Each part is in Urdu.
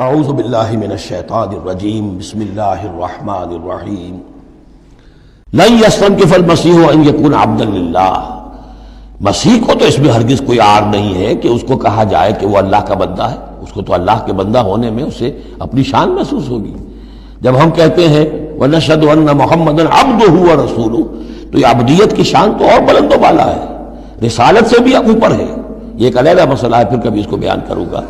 اعوذ باللہ من الشیطان الرجیم بسم اللہ الرحمن الرحیم لن یستنکف المسیح ان یکون عبدا للہ، مسیح کو تو اس میں ہرگز کوئی عار نہیں ہے کہ اس کو کہا جائے کہ وہ اللہ کا بندہ ہے. اس کو تو اللہ کے بندہ ہونے میں اسے اپنی شان محسوس ہوگی. جب ہم کہتے ہیں وَنَشْهَدُ أَنَّ مُحَمَّدًا عَبْدُهُ وَرَسُولُهُ تو یہ عبدیت کی شان تو اور بلند و بالا ہے، رسالت سے بھی اوپر ہے. یہ ایک علیحدہ مسئلہ ہے، پھر کبھی اس کو بیان کروں گا.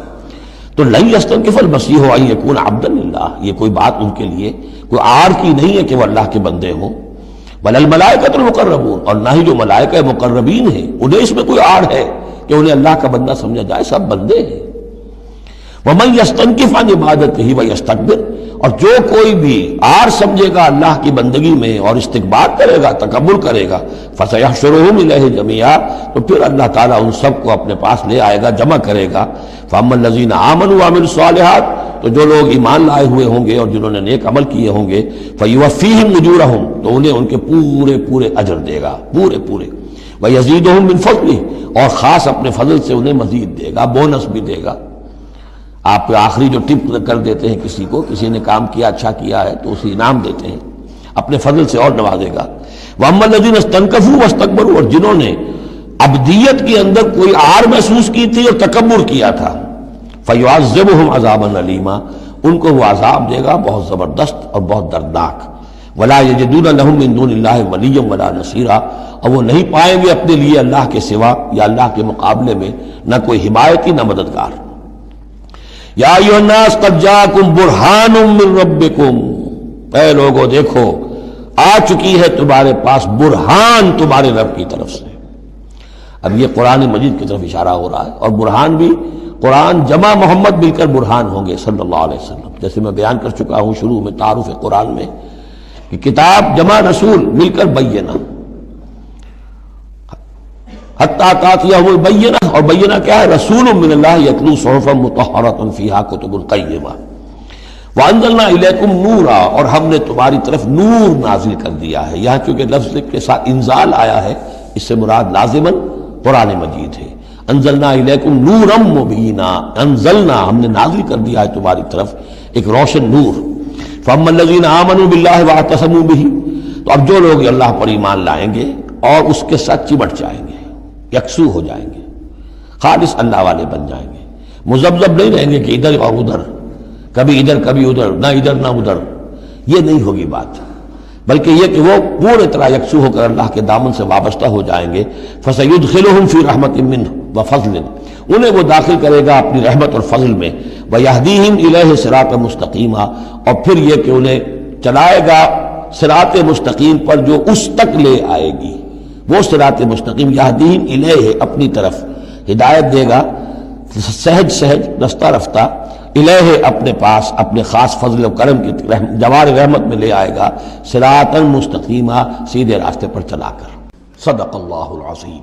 تو لن یستنکف المسیح ان یکون عبدا للہ، یہ کوئی بات ان کے لیے کوئی عار کی نہیں ہے کہ وہ اللہ کے بندے ہوں. بل الملائکۃ المقربون، اور نہ ہی جو ملائکہ مقربین ہیں انہیں اس میں کوئی عار ہے کہ انہیں اللہ کا بندہ سمجھا جائے، سب بندے ہیں. ومن یستنکف عن عبادتہ ویستکبر، اور جو کوئی بھی عار سمجھے گا اللہ کی بندگی میں اور استکبار کرے گا، تکبر کرے گا، فسیحشرہم الیہ جميعا، تو پھر اللہ تعالیٰ ان سب کو اپنے پاس لے آئے گا، جمع کرے گا. فاما الذین آمنوا وعملوا الصالحات، تو جو لوگ ایمان لائے ہوئے ہوں گے اور جنہوں نے نیک عمل کیے ہوں گے، فیوفیہم اجورہم، تو انہیں ان کے پورے پورے اجر دے گا، پورے پورے. ویزیدہم من فضلہ، اور خاص اپنے فضل سے انہیں مزید دے گا، بونس بھی دے گا. آپ آخری جو ٹپ کر دیتے ہیں کسی کو، کسی نے کام کیا اچھا کیا ہے تو اسے انعام دیتے ہیں، اپنے فضل سے اور نوازے گا. وَأَمَّا الَّذِينَ اسْتَنكَفُوا وَاسْتَكْبَرُوا، اور جنہوں نے عبدیت کے اندر کوئی عار محسوس کی تھی اور تکبر کیا تھا، فَيُعَذِّبُهُمْ عَذَابًا أَلِيمًا، ان کو وہ عذاب دے گا بہت زبردست اور بہت دردناک. وَلَا يَجِدُونَ لَهُم مِّن دُونِ اللَّهِ وَلِيًّا وَلَا نَصِيرًا، اور وہ نہیں پائیں گے اپنے لیے اللہ کے سوا یا اللہ کے مقابلے میں نہ کوئی حمایتی نہ مددگار. یا ایھا الناس قد جاءکم برہان من ربکم، اے لوگو دیکھو آ چکی ہے تمہارے پاس برہان تمہارے رب کی طرف سے. اب یہ قرآن مجید کی طرف اشارہ ہو رہا ہے، اور برہان بھی قرآن جمع محمد مل کر برہان ہوں گے صلی اللہ علیہ وسلم. جیسے میں بیان کر چکا ہوں شروع میں تعارف قرآن میں کہ کتاب جمع رسول مل کر بینہ، حتیٰ تأتیہم البینہ، اور بینہ کیا ہے؟ رسول من اللہ یتلو صحفا مطہرۃ فیہا کتب قیمہ. وانزلنا الیکم نورا، اور ہم نے تمہاری طرف نور نازل کر دیا ہے. یہاں چونکہ لفظ کے ساتھ انزال آیا ہے، اس سے مراد لازماً قرآن مجید ہے. انزلنا الیکم نورا مبینا، انزلنا ہم نے نازل کر دیا ہے تمہاری طرف ایک روشن نور. فاما الذین آمنوا باللہ واعتصموا بہ، تو اب جو لوگ اللہ پر ایمان لائیں گے اور اس کے ساتھ چمٹ جائیں گے، یکسو ہو جائیں گے، خالص اللہ والے بن جائیں گے، مذبذب نہیں رہیں گے کہ ادھر اور ادھر، کبھی ادھر کبھی ادھر، نہ ادھر نہ ادھر، یہ نہیں ہوگی بات، بلکہ یہ کہ وہ پورے طرح یکسو ہو کر اللہ کے دامن سے وابستہ ہو جائیں گے. فَسَيُدْخِلُهُمْ فِي رَحْمَةٍ مِّنْهُ وَفَضْلٍ، انہیں وہ داخل کرے گا اپنی رحمت اور فضل میں. وَيَهْدِيهِمْ إِلَيْهِ صِرَاطًا مُسْتَقِيمًا، اور پھر یہ کہ انہیں چلائے گا صراط مستقیم پر جو اس تک لے آئے گی، وہ صراط مستقیم. یہدیہم الیہ، اپنی طرف ہدایت دے گا سہج سہج رفتہ رفتہ، الیہ اپنے پاس اپنے خاص فضل و کرم کی جوار رحمت میں لے آئے گا، صراطا مستقیما، سیدھے راستے پر چلا کر. صدق اللہ العظیم.